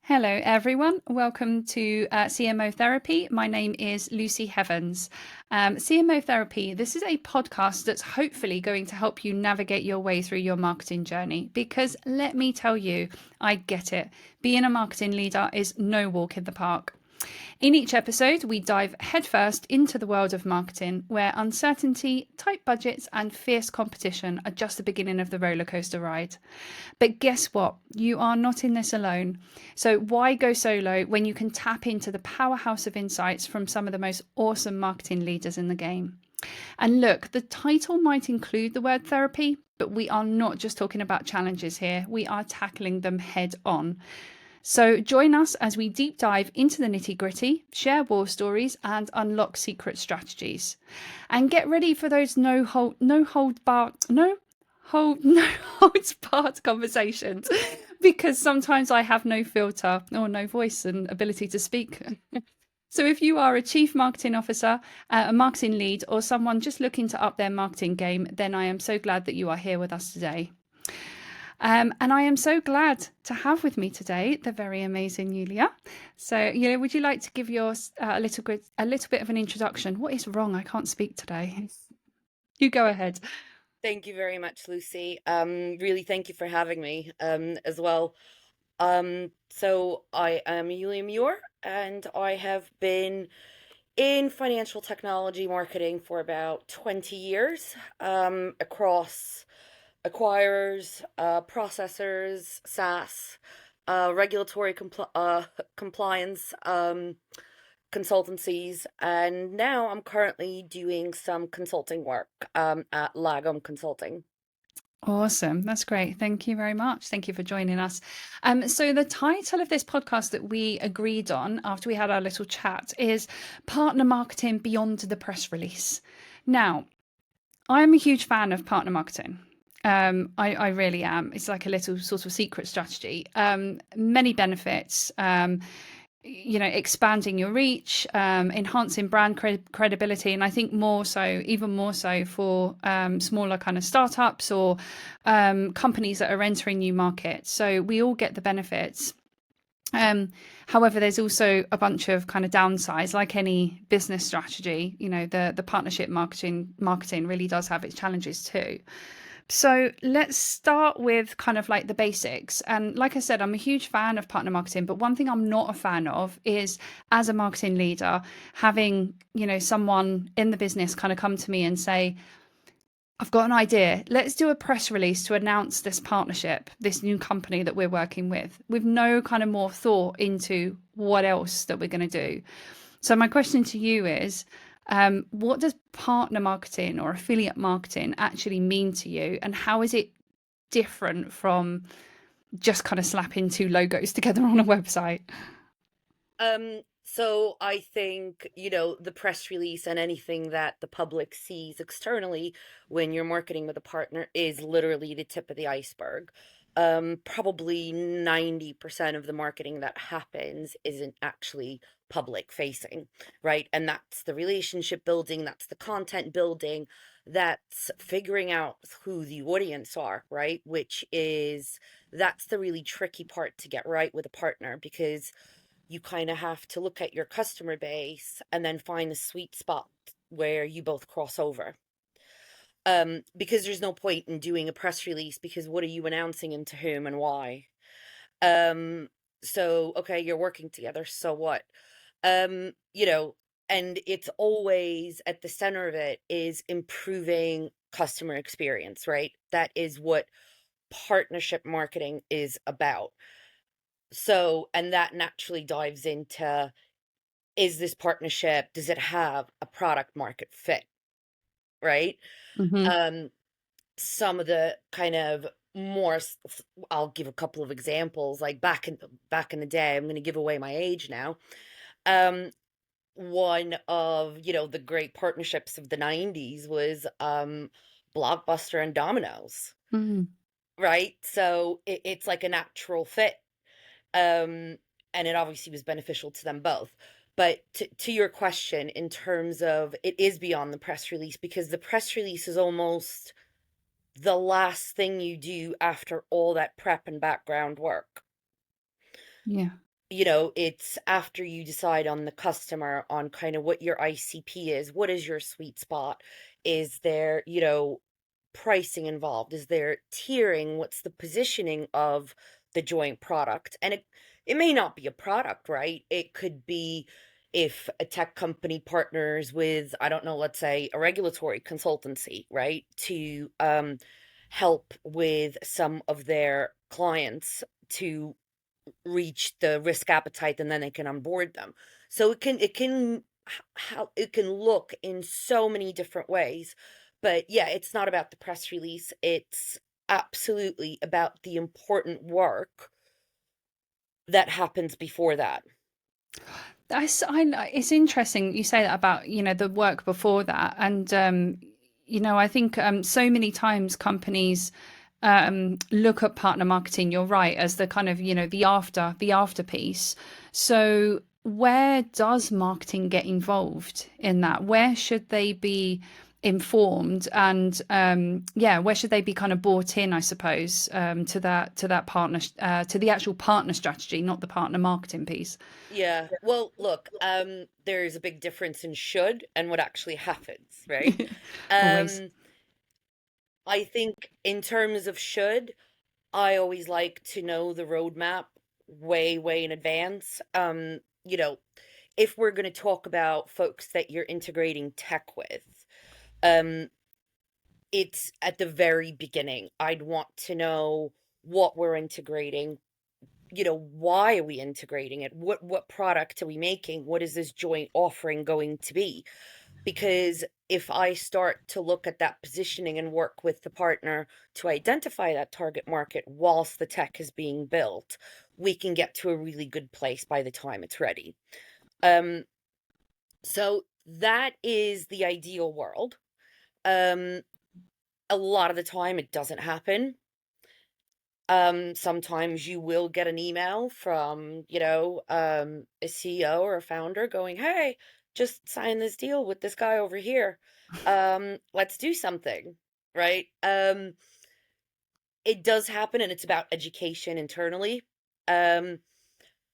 Hello, everyone. Welcome to CMO Therapy. My name is Lucy Heavens. CMO Therapy, this is a podcast that's hopefully going to help you navigate your way through your marketing journey. Because let me tell you, I get it. Being a marketing leader is no walk in the park. In each episode, we dive headfirst into the world of marketing, where uncertainty, tight budgets, and fierce competition are just the beginning of the rollercoaster ride. But guess what? You are not in this alone. So, why go solo when you can tap into the powerhouse of insights from some of the most awesome marketing leaders in the game? And look, the title might include the word therapy, but we are not just talking about challenges here, we are tackling them head on. So join us as we deep dive into the nitty gritty, share war stories, and unlock secret strategies. And get ready for those no holds barred conversations, because sometimes I have no filter or no voice and ability to speak. So if you are a chief marketing officer, a marketing lead, or someone just looking to up their marketing game, then I am so glad that you are here with us today. And I am so glad to have with me today the very amazing Yuliya. So, Yuliya, would you like to give yours a little bit of an introduction? What is wrong? I can't speak today. You go ahead. Thank you very much, Lucy. Really thank you for having me, as well. So I am Yuliya Muir, and I have been in financial technology marketing for about 20 years, across acquirers, processors, SaaS, regulatory compliance, consultancies, and now I'm currently doing some consulting work at Lagom Consulting. Awesome. That's great. Thank you very much. Thank you for joining us. So the title of this podcast that we agreed on after we had our little chat is Partner Marketing Beyond the Press Release. Now, I'm a huge fan of partner marketing. I really am. It's like a little sort of secret strategy. Many benefits. Expanding your reach, enhancing brand credibility, and I think even more so for smaller kind of startups or companies that are entering new markets. So we all get the benefits. However, there's also a bunch of kind of downsides, like any business strategy. The partnership marketing really does have its challenges too. So let's start with kind of like the basics. And like I said, I'm a huge fan of partner marketing, but one thing I'm not a fan of is, as a marketing leader, having, someone in the business kind of come to me and say, I've got an idea. Let's do a press release to announce this partnership, this new company that we're working with no kind of more thought into what else that we're going to do. So my question to you is, what does partner marketing or affiliate marketing actually mean to you? And how is it different from just kind of slapping two logos together on a website? So I think, the press release and anything that the public sees externally when you're marketing with a partner is literally the tip of the iceberg. Probably 90% of the marketing that happens isn't actually public facing, right? And that's the relationship building, that's the content building, that's figuring out who the audience are, right? That's the really tricky part to get right with a partner, because you kind of have to look at your customer base and then find the sweet spot where you both cross over. Because there's no point in doing a press release, because what are you announcing and to whom and why? Um, so okay, you're working together, so what? Um, you know, and it's always at the center of it is improving customer experience, right? That is what partnership marketing is about. So, and that naturally dives into, is this partnership, does it have a product market fit, right? Hmm. Um, some of the kind of I'll give a couple of examples. Like back in the day, I'm going to give away my age now. Um, one of, the great partnerships of the 90s was Blockbuster and Domino's, Mm. right? So it's like a natural fit. Um, and it obviously was beneficial to them both. But to your question, in terms of, it is beyond the press release, because the press release is almost the last thing you do after all that prep and background work. Yeah. it's after you decide on the customer, on kind of what your ICP is, what is your sweet spot? Is there, pricing involved? Is there tiering? What's the positioning of the joint product? And it may not be a product, right? It could be if a tech company partners with, I don't know, let's say a regulatory consultancy, right? To help with some of their clients to reach the risk appetite, and then they can onboard them. So how it can look in so many different ways. But yeah, it's not about the press release. It's absolutely about the important work that happens before that. It's interesting you say that about, the work before that. And, I think so many times companies look at partner marketing, you're right, as the kind of, the after piece. So where does marketing get involved in that? Where should they be informed? And where should they be kind of bought in, I suppose, to that partner, to the actual partner strategy, not the partner marketing piece? Yeah. Well, look, there's a big difference in should and what actually happens, right? Always. Um, I think in terms of should, I always like to know the roadmap way, way in advance. If we're going to talk about folks that you're integrating tech with, um, it's at the very beginning. I'd want to know what we're integrating. Why are we integrating it? What product are we making? What is this joint offering going to be? Because if I start to look at that positioning and work with the partner to identify that target market whilst the tech is being built, we can get to a really good place by the time it's ready. Um, so that is the ideal world. Um, a lot of the time it doesn't happen. Sometimes you will get an email from, a CEO or a founder going, "Hey, just sign this deal with this guy over here. Let's do something." Right? It does happen, and it's about education internally. Um,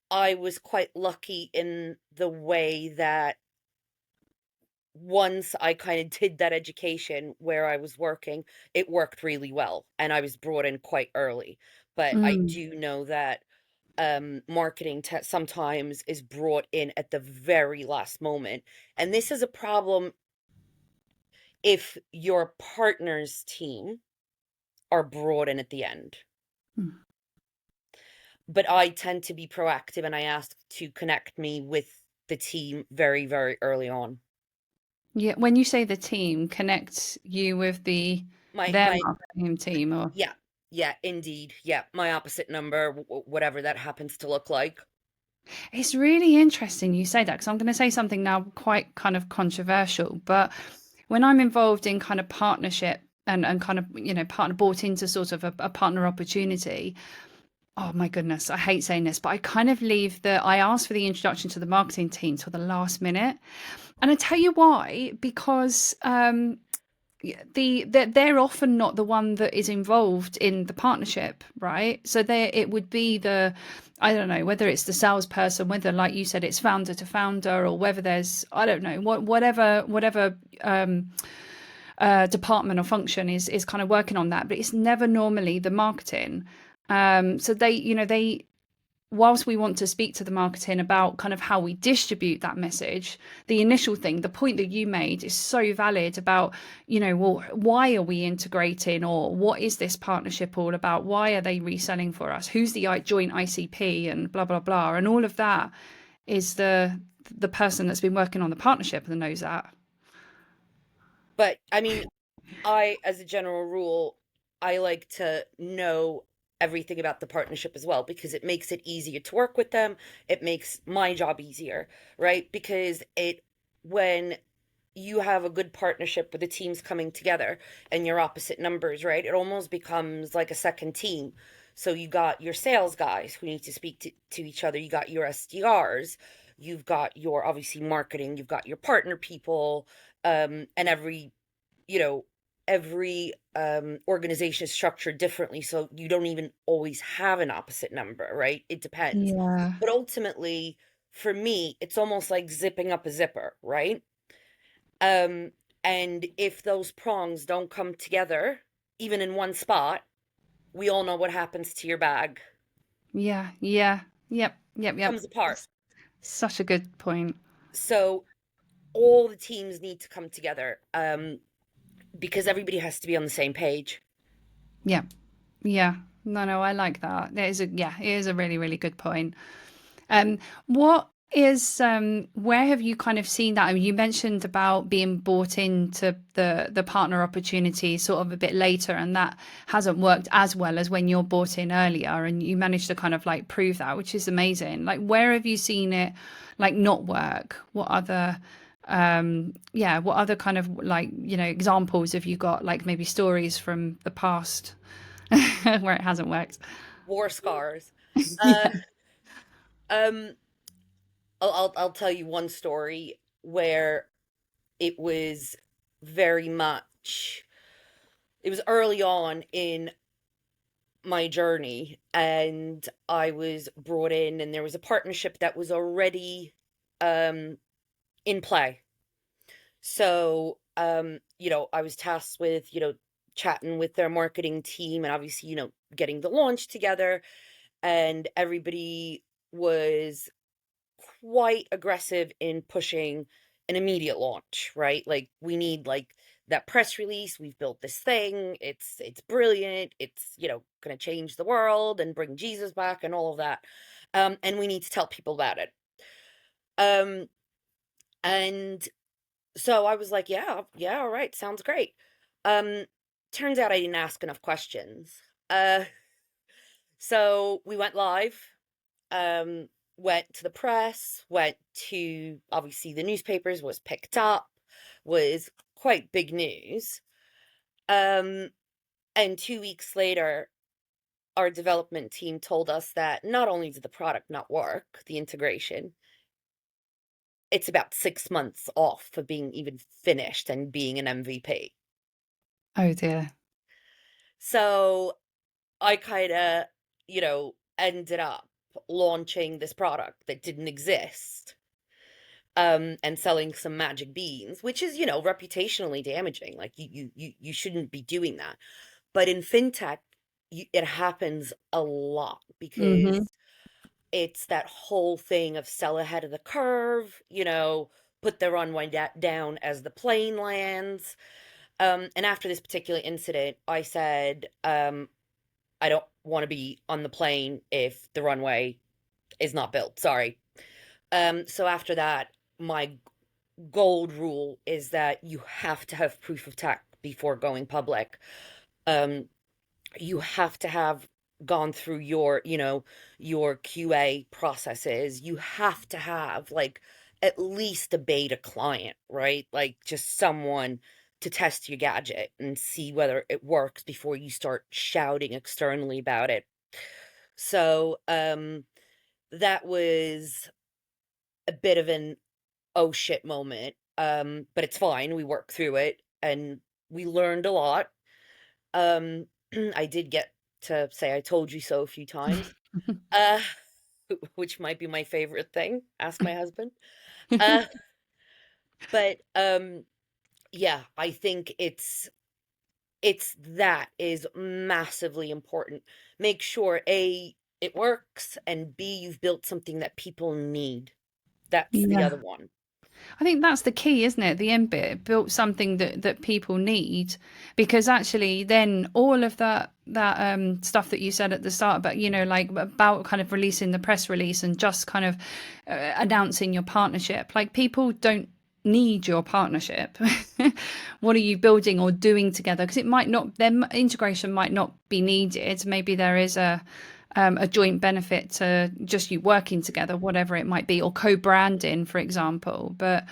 I was quite lucky in the way that once I kind of did that education where I was working, it worked really well, and I was brought in quite early. But I Mm. do know that marketing sometimes is brought in at the very last moment. And this is a problem if your partner's team are brought in at the end. Mm. But I tend to be proactive, and I ask to connect me with the team very, very early on. Yeah, when you say the team connects you with their My marketing team, or Yeah, yeah, indeed. Yeah, my opposite number, whatever that happens to look like. it's really interesting you say that, because I'm going to say something now quite kind of controversial, but when I'm involved in kind of partnership and kind of, partner bought into sort of a partner opportunity, oh my goodness, I hate saying this, but I ask for the introduction to the marketing team till the last minute. And I tell you why, because they're often not the one that is involved in the partnership, right? So it would be I don't know, whether it's the salesperson, whether, like you said, it's founder to founder, or whether there's, I don't know, whatever department or function is kind of working on that, but it's never normally the marketing. So they whilst we want to speak to the marketing about kind of how we distribute that message, the initial thing, the point that you made is so valid about, well, why are we integrating, or what is this partnership all about? Why are they reselling for us? Who's the joint ICP, and blah, blah, blah. And all of that is the person that's been working on the partnership that knows that. But I mean, as a general rule, I like to know everything about the partnership as well, because it makes it easier to work with them. It makes my job easier, right? Because when you have a good partnership with the teams coming together and your opposite numbers, right? It almost becomes like a second team. So you got your sales guys who need to speak to each other. You got your SDRs. You've got your obviously marketing. You've got your partner people, and every, you know, every organization is structured differently, so you don't even always have an opposite number, right? It depends. Yeah. But ultimately, for me, it's almost like zipping up a zipper, right? Um, and if those prongs don't come together, even in one spot, we all know what happens to your bag. Yeah. Yeah. Yep. Yep. It Yep. comes apart. Such a good point. So all the teams need to come together, because everybody has to be on the same page. Yeah. Yeah. No, no, I like that. It is a really, really good point. What is where have you kind of seen that? I mean, you mentioned about being bought into the partner opportunity sort of a bit later, and that hasn't worked as well as when you're bought in earlier, and you managed to kind of like prove that, which is amazing. Like, where have you seen it like not work? What other what other kind of like, examples have you got, like maybe stories from the past where it hasn't worked? War scars. Uh, Yeah. um, I'll tell you one story where it was very much, it was early on in my journey, and I was brought in, and there was a partnership that was already um in play. So, I was tasked with, chatting with their marketing team, and obviously, getting the launch together, and everybody was quite aggressive in pushing an immediate launch, right? Like, we need like that press release. We've built this thing. It's brilliant. It's, going to change the world and bring Jesus back and all of that. And we need to tell people about it. Um, and so I was like, yeah, yeah, all right, sounds great. Um, Turns out I didn't ask enough questions. Uh, so we went live, um, went to the press, went to obviously the newspapers, was picked up, was quite big news. Um, and 2 weeks later, our development team told us that not only did the product not work, the integration, it's about 6 months off for being even finished and being an MVP. Oh dear. So I kind of, ended up launching this product that didn't exist, and selling some magic beans, which is, reputationally damaging. Like, you shouldn't be doing that. But in fintech, it happens a lot because Hmm. it's that whole thing of sell ahead of the curve, put the runway down as the plane lands. And after this particular incident, I said, I don't want to be on the plane if the runway is not built. Sorry. So after that, my gold rule is that you have to have proof of tech before going public. Um, you have to have gone through your QA processes. You have to have like at least a beta client, right? Like, just someone to test your gadget and see whether it works before you start shouting externally about it. So, that was a bit of an oh shit moment. But it's fine. We worked through it and we learned a lot. Um, I did get to say I told you so a few times, uh, which might be my favorite thing. Ask my husband. Uh, but yeah, I think it's that is massively important. Make sure A, it works, and B, you've built something that people need. That's the Yeah. other one. I think that's the key, isn't it? The end bit, built something that people need, because actually then all of that stuff that you said at the start about, like about kind of releasing the press release and just kind of announcing your partnership, like people don't need your partnership. What are you building or doing together? Because it might not, their integration might not be needed. Maybe there is a joint benefit to just you working together, whatever it might be, or co-branding, for example. But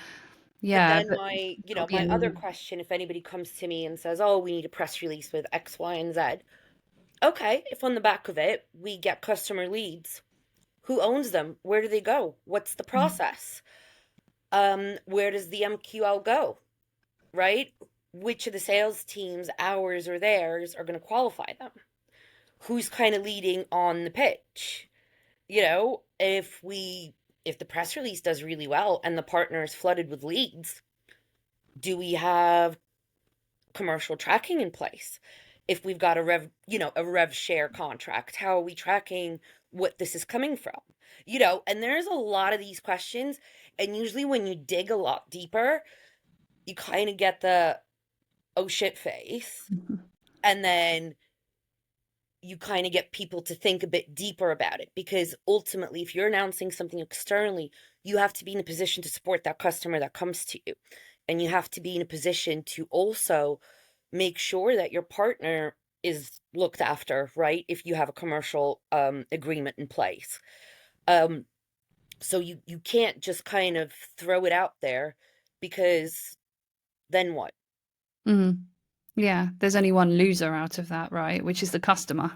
But yeah, then but my, it's got to be my other aligned. question, if anybody comes to me and says, "Oh, we need a press release with X, Y, and Z." Okay, if on the back of it we get customer leads, who owns them? Where do they go? What's the process? Where does the MQL go? Right? which of the sales teams, ours or theirs, are going to qualify them? Who's kind of leading on the pitch? If the press release does really well and the partner is flooded with leads, do we have commercial tracking in place? If we've got a rev share contract, how are we tracking what this is coming from? And there's a lot of these questions. And usually when you dig a lot deeper, you kind of get the oh shit face. And then you kind of get people to think a bit deeper about it, because ultimately, if you're announcing something externally, you have to be in a position to support that customer that comes to you. And you have to be in a position to also make sure that your partner is looked after, right? If you have a commercial agreement in place. So you can't just kind of throw it out there, because then what? Mm. Yeah, there's only one loser out of that, right? Which is the customer.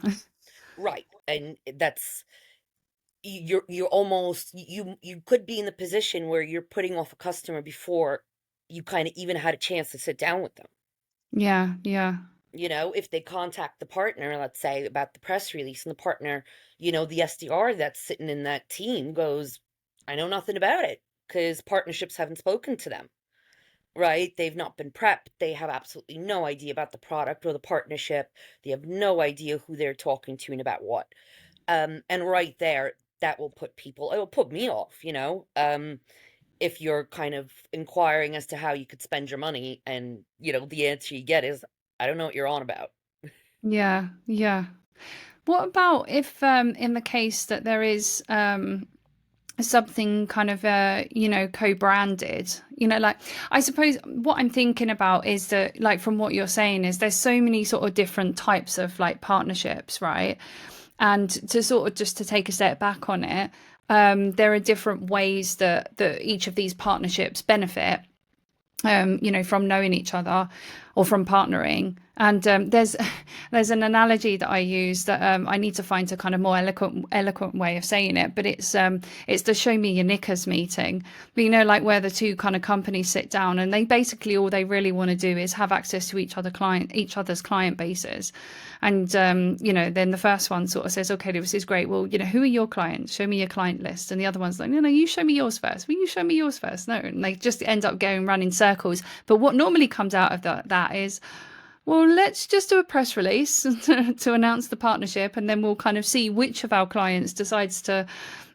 Right. And that's you're almost you could be in the position where you're putting off a customer before you kind of even had a chance to sit down with them. Yeah, yeah. If they contact the partner, let's say, about the press release, and the partner, the SDR that's sitting in that team goes, I know nothing about it, because partnerships haven't spoken to them, right? They've not been prepped. They have absolutely no idea about the product or the partnership. They have no idea who they're talking to and about what. And right there, it will put me off, if you're kind of inquiring as to how you could spend your money, and, the answer you get is, I don't know what you're on about. Yeah, yeah. What about if, in the case that there is something kind of co-branded, like, I suppose what I'm thinking about is that, like, from what you're saying, is there's so many sort of different types of like partnerships, right? And to sort of just to take a step back on it, there are different ways that each of these partnerships benefit, from knowing each other or from partnering. And there's an analogy that I use that I need to find a kind of more eloquent way of saying it, but it's the show me your knickers meeting. But, like, where the two kind of companies sit down, and they basically, all they really want to do is have access to each other's client bases. And then the first one sort of says, okay, this is great, well, who are your clients, show me your client list. And the other one's like, no, you show me yours first, will you show me yours first? No. And they just end up going round in circles. But what normally comes out of that is, well, let's just do a press release to announce the partnership, and then we'll kind of see which of our clients decides to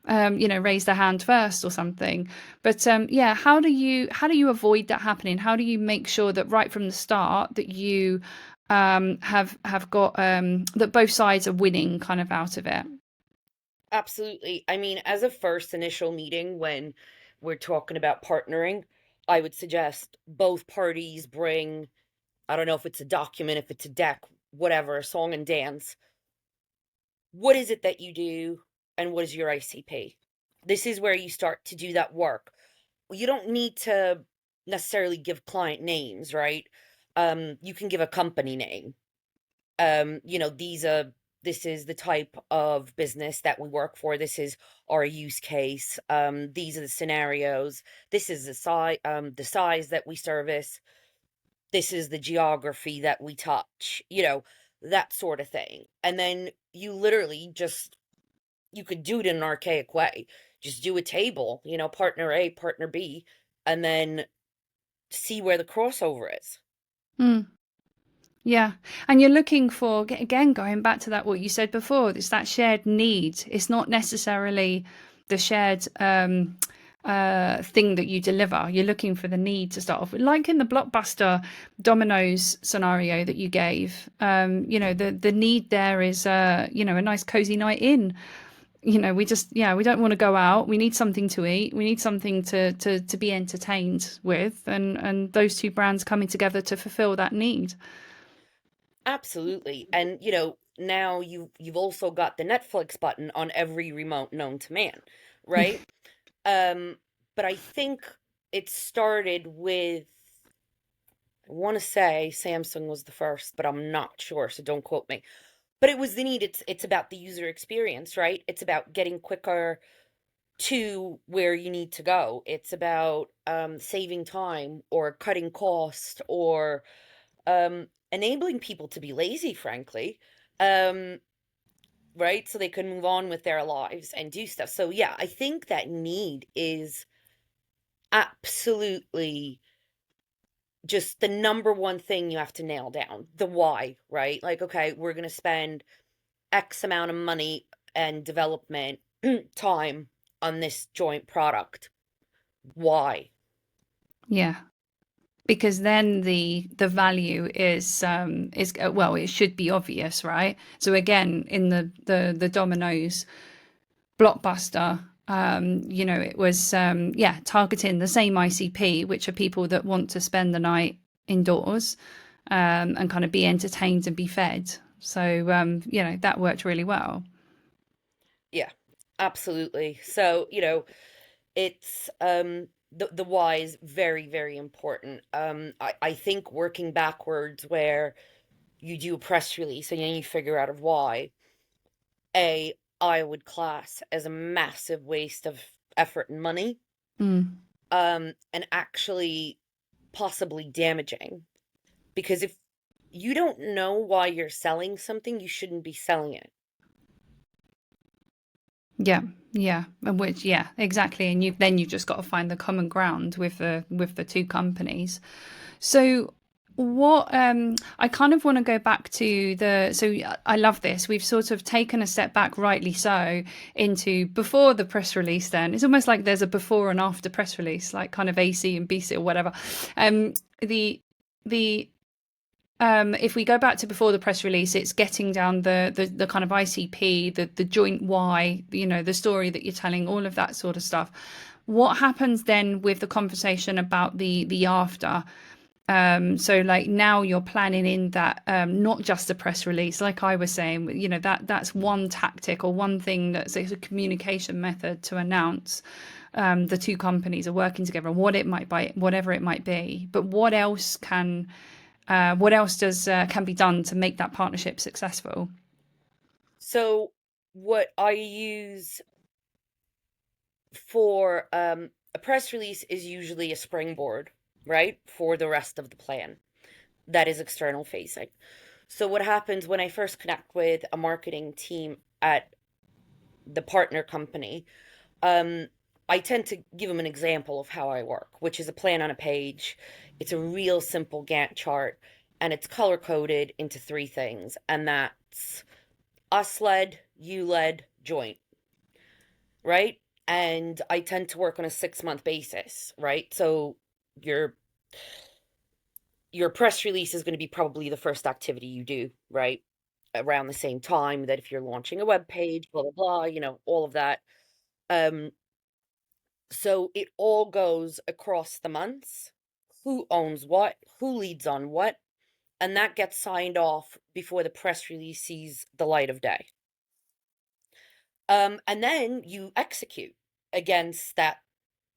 raise their hand first or something. But yeah, how do you avoid that happening? How do you make sure that right from the start that you have got that both sides are winning kind of out of it? Absolutely. I mean, as a first initial meeting, when we're talking about partnering, I would suggest both parties bring, I don't know if it's a document, if it's a deck, whatever, a song and dance. What is it that you do, and what is your ICP? This is where you start to do that work. You don't need to necessarily give client names, right? You can give a company name. This is the type of business that we work for. This is our use case. These are the scenarios. This is the size that we service. This is the geography that we touch, that sort of thing. And then you literally just, you could do it in an archaic way. Just do a table, partner A, partner B, and then see where the crossover is. Mm. Yeah. And you're looking for, again, going back to that, what you said before, it's that shared need. It's not necessarily the shared thing that you deliver. You're looking for the need to start off with, like in the Blockbuster Domino's scenario that you gave. The need there is, a nice cozy night in. We don't want to go out. We need something to eat. We need something to be entertained with. And those two brands coming together to fulfill that need. Absolutely. And now you've also got the Netflix button on every remote known to man, right? Um, but I think it started with, I want to say Samsung was the first, but I'm not sure, so don't quote me. But it was the need. It's about the user experience, right? It's about getting quicker to where you need to go. It's about saving time or cutting cost, or enabling people to be lazy, frankly, um, right? So they can move on with their lives and do stuff. So yeah, I think that need is absolutely just the number one thing you have to nail down. The why, right? Like, okay, we're going to spend X amount of money and development time on this joint product. Why? Yeah. Because then the value is well, it should be obvious, right? So again, in the Domino's blockbuster, you know, it was yeah, targeting the same ICP, which are people that want to spend the night indoors, and kind of be entertained and be fed. So you know, that worked really well. Yeah, absolutely. So, it's the why is very, very important. I think working backwards where you do a press release and then you figure out of why, A, I would class as a massive waste of effort and money, Mm, and actually possibly damaging. Because if you don't know why you're selling something, you shouldn't be selling it. yeah, yeah, and which yeah, exactly. And you've just got to find the common ground with the two companies. So what I kind of want to go back to the so I love this. We've sort of taken a step back, rightly so, into before the press release then. It's almost like there's a before and after press release, like kind of AC and BC or whatever. The if we go back to before the press release, it's getting down the kind of ICP, the joint why, you know, the story that you're telling, all of that sort of stuff. What happens then with the conversation about the after? So like now you're planning in that not just a press release, like I was saying, you know, that's one tactic or one thing that's a communication method to announce the two companies are working together, what it might be, whatever it might be. But what else does can be done to make that partnership successful? So, what I use for a press release is usually a springboard, right? For the rest of the plan that is external facing. So, what happens when I first connect with a marketing team at the partner company? Um, I tend to give them an example of how I work, which is a plan on a page. It's a real simple Gantt chart, and it's color coded into three things, and that's us led, you led, joint, right? And I tend to work on a 6 month basis, right? So your your press release is going to be probably the first activity you do, right? Around the same time that if you're launching a web page, blah blah blah, all of that. Um, so it all goes across the months. Who owns what? Who leads on what? And that gets signed off before the press release sees the light of day. And then you execute against that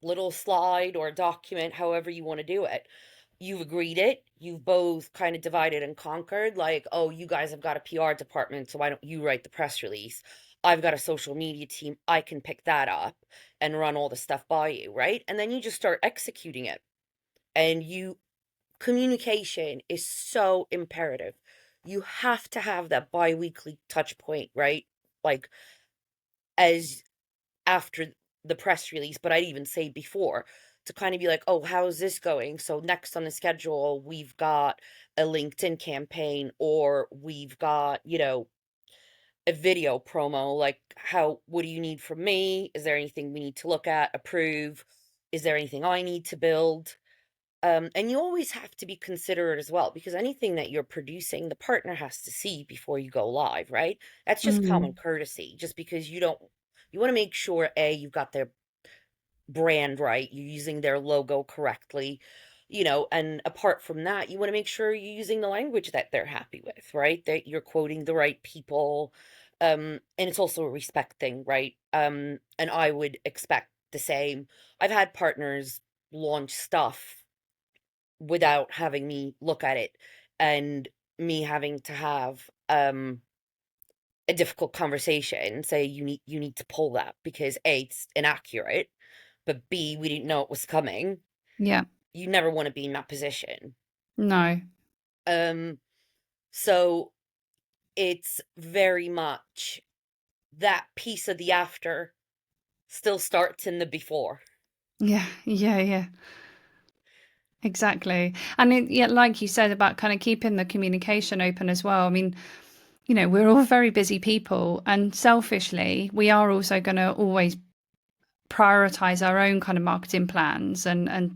little slide or document, however you want to do it. You've agreed it. You've both kind of divided and conquered. Like, oh, you guys have got a PR department, so why don't you write the press release? I've got a social media team. I can pick that up and run all the stuff by you, right? And then you just start executing it. And communication is so imperative. You have to have that bi-weekly touch point, right? Like, as after the press release, but I'd even say before, to kind of be like, oh, how's this going? So next on the schedule, we've got a LinkedIn campaign, or we've got, a video promo. Like, what do you need from me? Is there anything we need to look at, approve? Is there anything I need to build? And you always have to be considerate as well, because anything that you're producing, the partner has to see before you go live, right? That's just common Mm. courtesy, just because you want to make sure, A, you've got their brand right, you're using their logo correctly, and apart from that, you want to make sure you're using the language that they're happy with, right? That you're quoting the right people. And it's also a respect thing, right? And I would expect the same. I've had partners launch stuff without having me look at it, and me having to have a difficult conversation and say you need to pull that because A, it's inaccurate, but B, we didn't know it was coming. Yeah, You never want to be in that position. no. Um, so it's very much that piece of the after still starts in the before. Yeah, yeah, yeah. Exactly. And yeah, like you said about kind of keeping the communication open as well. I mean, we're all very busy people, and selfishly, we are also going to always prioritize our own kind of marketing plans and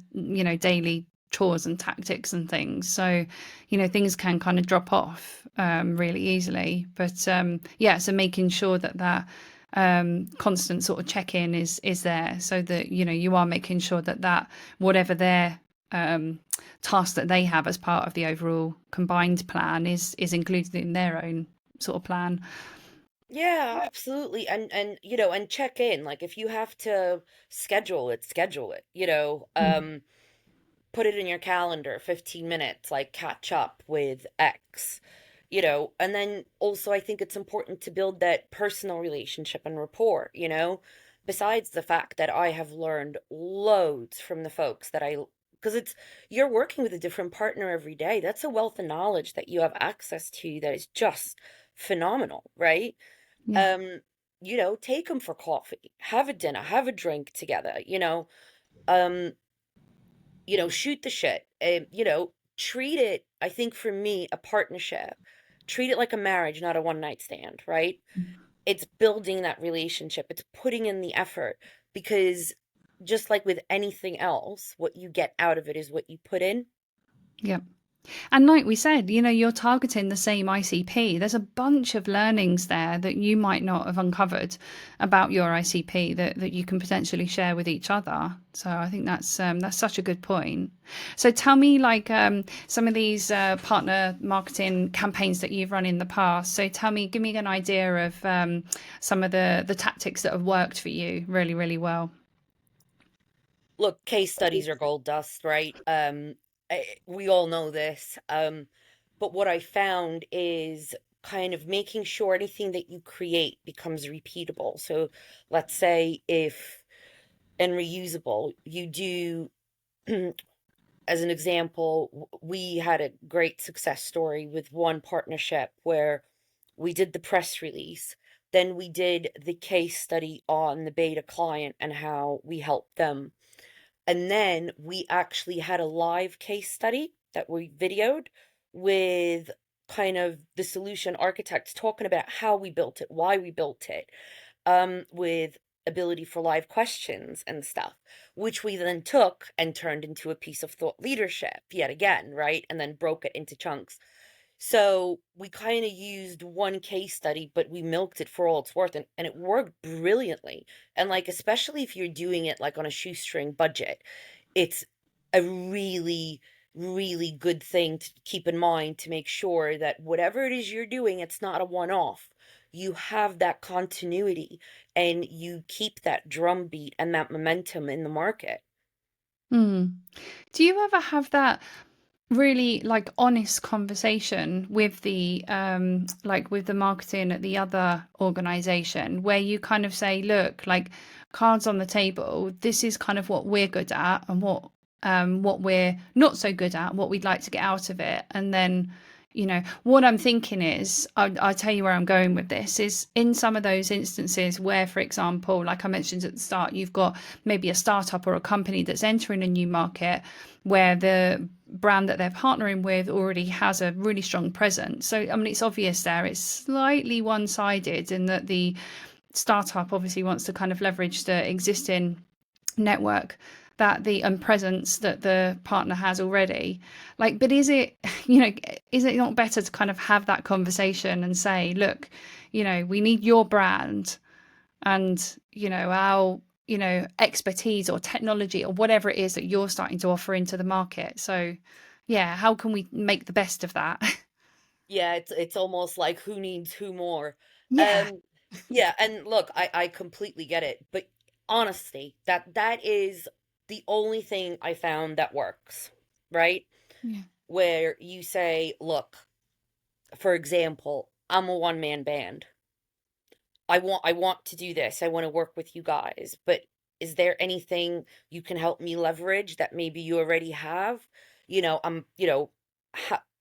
daily chores and tactics and things. So, things can kind of drop off really easily. But yeah, so making sure that constant sort of check-in is there, so that you are making sure that whatever their task that they have as part of the overall combined plan is included in their own sort of plan. Yeah, absolutely. And and check in. Like if you have to schedule it, Mm. put it in your calendar, 15 minutes, like catch up with X, and then also I think it's important to build that personal relationship and rapport, besides the fact that I have learned loads from the folks because you're working with a different partner every day. That's a wealth of knowledge that you have access to that is just phenomenal, right? Yeah. Um, take them for coffee, have a dinner, have a drink together, um, shoot the shit. Treat it, I think for me, a partnership. Treat it like a marriage, not a one night stand, right? It's building that relationship, it's putting in the effort because just like with anything else, what you get out of it is what you put in. Yeah. And like we said, you're targeting the same ICP. There's a bunch of learnings there that you might not have uncovered about your ICP that you can potentially share with each other. So I think that's such a good point. So tell me, like some of these partner marketing campaigns that you've run in the past. So give me an idea of some of the tactics that have worked for you really, really well. Look, case studies are gold dust, right? We all know this. But what I found is kind of making sure anything that you create becomes repeatable. So let's say if and reusable, you do, as an example, we had a great success story with one partnership where we did the press release, then we did the case study on the beta client and how we helped them, and then we actually had a live case study that we videoed with kind of the solution architects talking about how we built it, why we built it, with ability for live questions and stuff, which we then took and turned into a piece of thought leadership yet again, right? And then broke it into chunks. So we kind of used one case study, but we milked it for all it's worth, and it worked brilliantly. And like, especially if you're doing it like on a shoestring budget, it's a really, really good thing to keep in mind to make sure that whatever it is you're doing, it's not a one off. You have that continuity and you keep that drumbeat and that momentum in the market. Hmm. Do you ever have that really like honest conversation with the like with the marketing at the other organization, where you kind of say, look, like, cards on the table, this is kind of what we're good at and what we're not so good at, what we'd like to get out of it. And then what I'm thinking is, I'll tell you where I'm going with this, is in some of those instances where, for example, like I mentioned at the start, you've got maybe a startup or a company that's entering a new market where the brand that they're partnering with already has a really strong presence. So, I mean, it's obvious there, it's slightly one sided in that the startup obviously wants to kind of leverage the existing network that the presence that the partner has already. Like, but is it is it not better to kind of have that conversation and say, look, we need your brand and our expertise or technology or whatever it is that you're starting to offer into the market. So yeah, how can we make the best of that? Yeah, it's almost like who needs who more. Yeah. Um, yeah, and look, I completely get it, but honestly, that is the only thing I found that works, right? Yeah. Where you say, look, for example, I'm a one-man band. I want to do this. I want to work with you guys, but is there anything you can help me leverage that maybe you already have? I'm,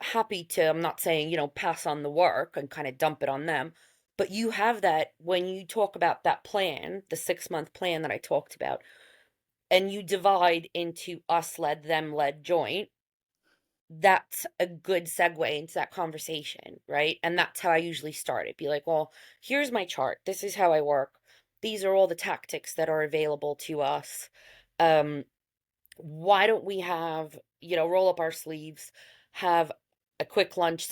happy to, I'm not saying, pass on the work and kind of dump it on them, but you have that when you talk about that plan, the 6-month plan that I talked about, and you divide into us led, them led, joint. That's a good segue into that conversation, right? And that's how I usually start it. Be like, well, here's my chart. This is how I work. These are all the tactics that are available to us. Um, why don't we have, roll up our sleeves, have a quick lunch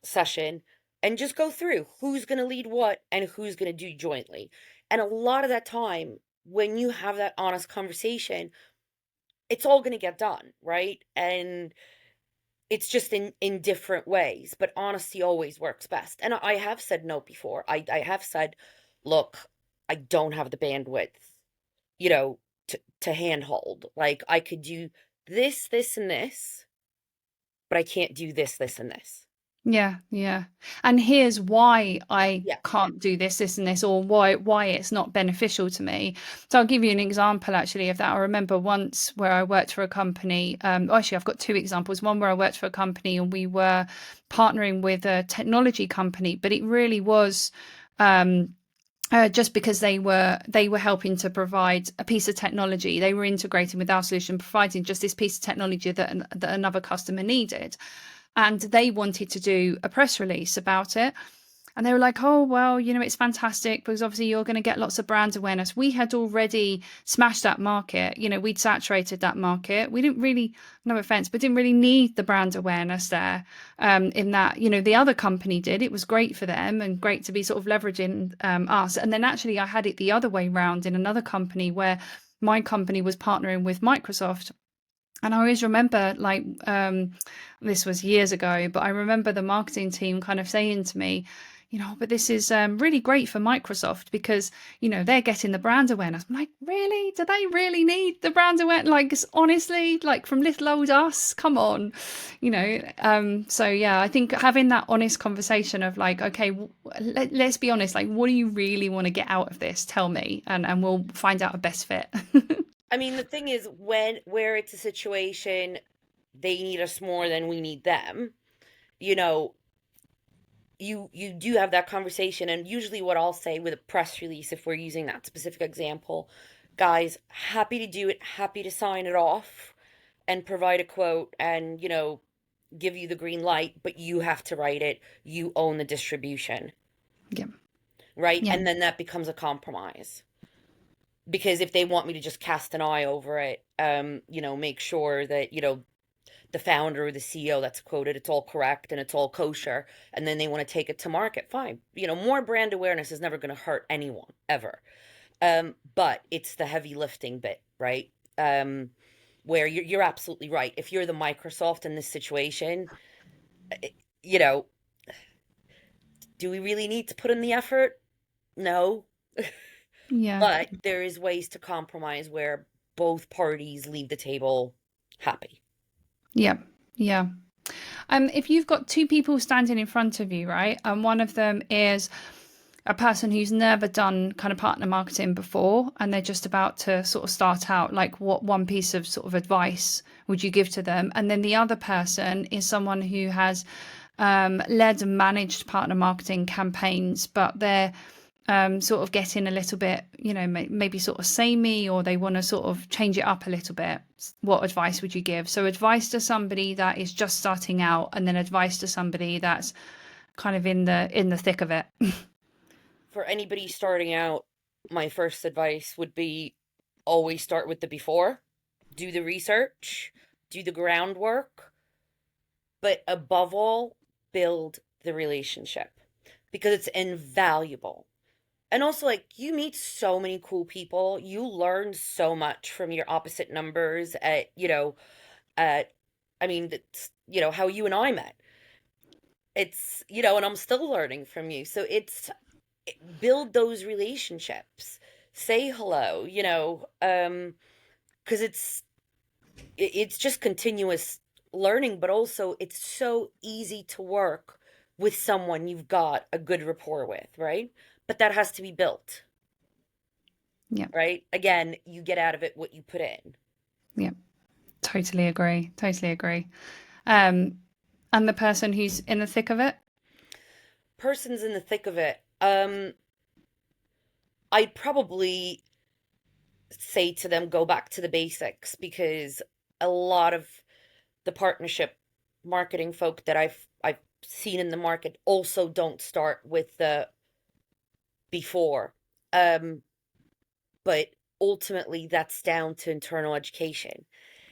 session, and just go through who's going to lead what and who's going to do jointly. And a lot of that time, when you have that honest conversation, it's all going to get done, right? And it's just in different ways, but honesty always works best. And I have said no before. I have said, look, I don't have the bandwidth, you know, to handhold. Like I could do this, and this, but I can't do this, and this. Yeah, yeah. And here's why I Yeah. can't do this, and this, or why it's not beneficial to me. So I'll give you an example actually of that. I remember once where I worked for a company. Actually, I've got two examples. One where I worked for a company and we were partnering with a technology company, but it really was just because they were helping to provide a piece of technology. They were integrating with our solution, providing just this piece of technology that another customer needed, and they wanted to do a press release about it. And they were like, oh, well, it's fantastic because obviously you're going to get lots of brand awareness. We had already smashed that market. We'd saturated that market. We didn't really, no offense, but didn't really need the brand awareness there. In that, the other company did. It was great for them and great to be sort of leveraging us. And then actually I had it the other way round in another company where my company was partnering with Microsoft. And I always remember, like, this was years ago, but I remember the marketing team kind of saying to me, but this is really great for Microsoft because, they're getting the brand awareness. I'm like, really? Do they really need the brand awareness? Like, honestly, like from little old us, come on, So, yeah, I think having that honest conversation of like, okay, let's be honest, like, what do you really want to get out of this? Tell me, and we'll find out a best fit. I mean, the thing is where it's a situation they need us more than we need them, you know, you do have that conversation. And usually what I'll say with a press release, if we're using that specific example, guys, happy to do it, happy to sign it off and provide a quote and, give you the green light, but you have to write it. You own the distribution, Yeah. right? Yeah. And then that becomes a compromise. Because if they want me to just cast an eye over it, make sure that, the founder or the CEO that's quoted, it's all correct and it's all kosher, and then they want to take it to market, fine. More brand awareness is never going to hurt anyone, ever. But it's the heavy lifting bit, right? Where you're absolutely right. If you're the Microsoft in this situation, you know, do we really need to put in the effort? No. Yeah. But there is ways to compromise where both parties leave the table happy. Yeah. Yeah. If you've got two people standing in front of you, right, and one of them is a person who's never done kind of partner marketing before, and they're just about to sort of start out, like what one piece of sort of advice would you give to them? And then the other person is someone who has led and managed partner marketing campaigns, but they're sort of getting a little bit, maybe sort of samey, or they want to sort of change it up a little bit. What advice would you give? So advice to somebody that is just starting out, and then advice to somebody that's kind of in the thick of it. For anybody starting out, my first advice would be always start with the before, do the research, do the groundwork, but above all, build the relationship because it's invaluable. And also, like, you meet so many cool people. You learn so much from your opposite numbers at, I mean, that's, how you and I met. It's, and I'm still learning from you. So build those relationships. Say hello, because it's just continuous learning, but also it's so easy to work with someone you've got a good rapport with, right? But that has to be built, Yeah. right? Again, you get out of it what you put in. Yeah. Totally agree. Totally agree. Um, And the person who's in the thick of it? Person's in the thick of it. I'd probably say to them, go back to the basics, because a lot of the partnership marketing folk that I've seen in the market also don't start with the before. Um, but ultimately that's down to internal education.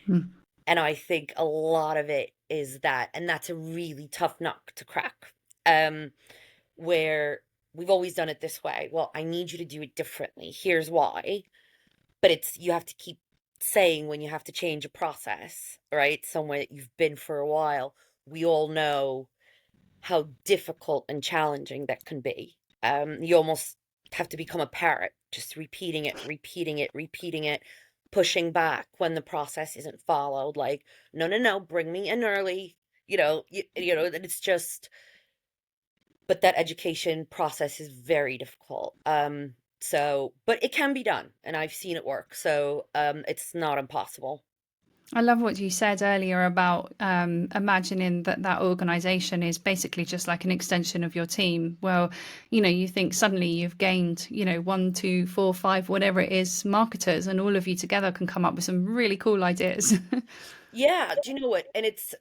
Hmm. And I think a lot of it is that, and that's a really tough nut to crack. Um, where we've always done it this way. Well, I need you to do it differently. Here's why. But it's, you have to keep saying when you have to change a process, right? Somewhere that you've been for a while. We all know how difficult and challenging that can be. You almost have to become a parrot, just repeating it, repeating it, repeating it, pushing back when the process isn't followed. Like, no, no, no, bring me in early. That it's just, but that education process is very difficult. But it can be done, and I've seen it work. So, it's not impossible. I love what you said earlier about imagining that that organization is basically just like an extension of your team. Well, you think suddenly you've gained, one, two, four, five, whatever it is, marketers, and all of you together can come up with some really cool ideas. Yeah, do you know what? And it's,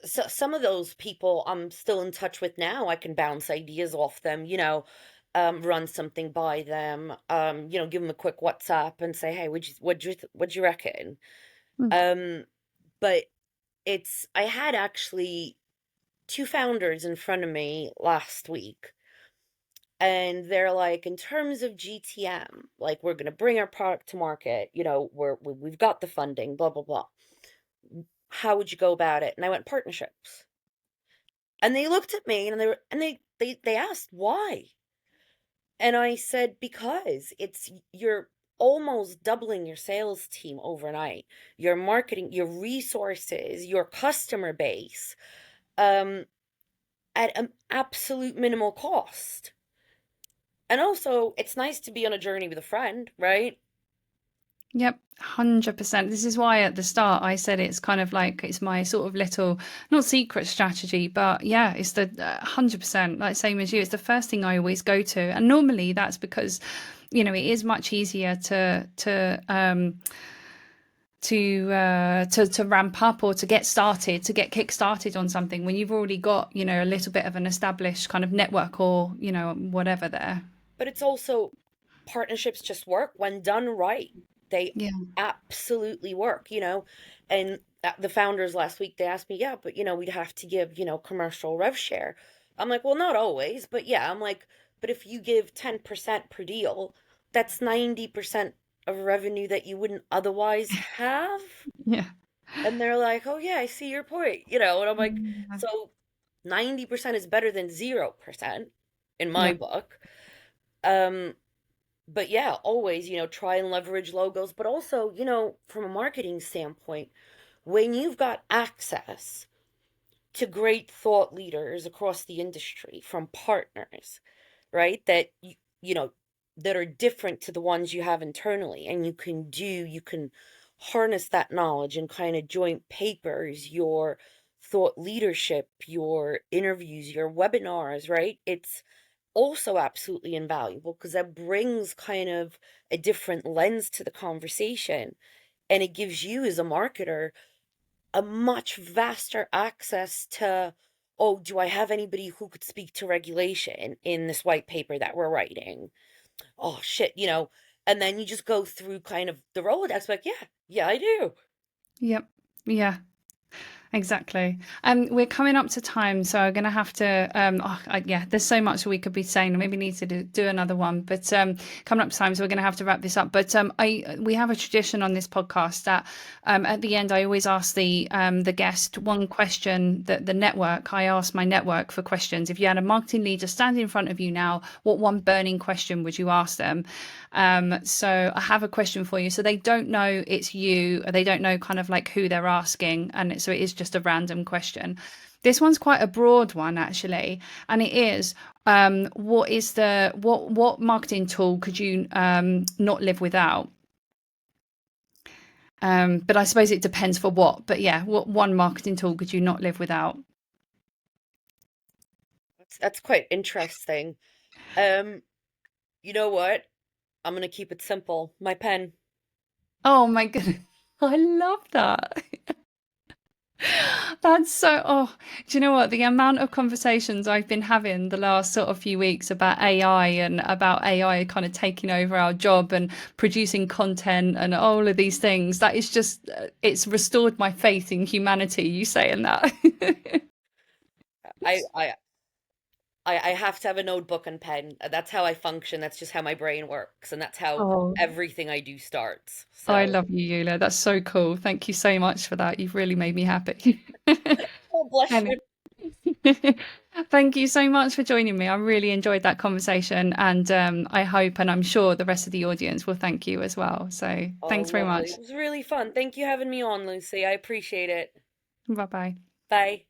so some of those people I'm still in touch with now. I can bounce ideas off them, run something by them, give them a quick WhatsApp and say, hey, what'd you reckon? Um, but I had actually two founders in front of me last week, and they're like, in terms of GTM, like, we're gonna bring our product to market, we've got the funding, blah blah blah. How would you go about it? And I went, partnerships. And they looked at me and they asked why. And I said, because it's, you're almost doubling your sales team overnight, your marketing, your resources, your customer base, um, at an absolute minimal cost. And also, it's nice to be on a journey with a friend, right? Yep, 100%. This is why at the start I said it's kind of like it's my sort of little, not secret strategy, but yeah, it's the 100%, like same as you. It's the first thing I always go to. And normally that's because, it is much easier to ramp up or to get started, to get kick started on something when you've already got, a little bit of an established kind of network or, whatever there. But it's also, partnerships just work when done right. They Yeah. absolutely work, And the founders last week, they asked me, yeah, but we'd have to give, commercial rev share. I'm like, well, not always, but yeah, I'm like, but if you give 10% per deal, that's 90% of revenue that you wouldn't otherwise have. Yeah. And they're like, oh yeah, I see your point, and I'm like, Yeah. so 90% is better than 0% in my Yeah. book. Um, but yeah, always, try and leverage logos, but also, from a marketing standpoint, when you've got access to great thought leaders across the industry from partners, right, that you know that are different to the ones you have internally, and you can harness that knowledge and kind of joint papers, your thought leadership, your interviews, your webinars, right? It's also absolutely invaluable because that brings kind of a different lens to the conversation, and it gives you as a marketer a much vaster access to, oh, do I have anybody who could speak to regulation in this white paper that we're writing? Oh shit, and then you just go through kind of the Rolodex, like, yeah, yeah, I do. Yep. Yeah. Exactly. We're coming up to time, so I'm going to have to. Yeah, there's so much we could be saying. Maybe need to do another one, but coming up to time, so we're going to have to wrap this up. But we have a tradition on this podcast that at the end, I always ask the guest one question. That the network, I ask my network for questions. If you had a marketing leader standing in front of you now, what one burning question would you ask them? So I have a question for you. So they don't know it's you, or they don't know kind of like who they're asking, and so it is just a random question. This one's quite a broad one actually, and it is what marketing tool could you not live without? But I suppose it depends for what. But yeah, what one marketing tool could you not live without? That's quite interesting. Um, you know what? I'm gonna keep it simple. My pen. Oh my goodness. I love that. That's so, oh, do you know what? The amount of conversations I've been having the last sort of few weeks about AI and about AI kind of taking over our job and producing content and all of these things, that is just, it's restored my faith in humanity, you saying that. I I I have to have a notebook and pen. That's how I function. That's just how my brain works, and that's how Oh, everything I do starts. I So, love you, Yulia. That's so cool. Thank you so much for that. You've really made me happy. oh, bless And you. thank you so much for joining me. I really enjoyed that conversation, and I hope and I'm sure the rest of the audience will thank you as well. So Oh, thanks very lovely. much. It was really fun. Thank you having me on, Lucy. I appreciate it. Bye bye. Bye.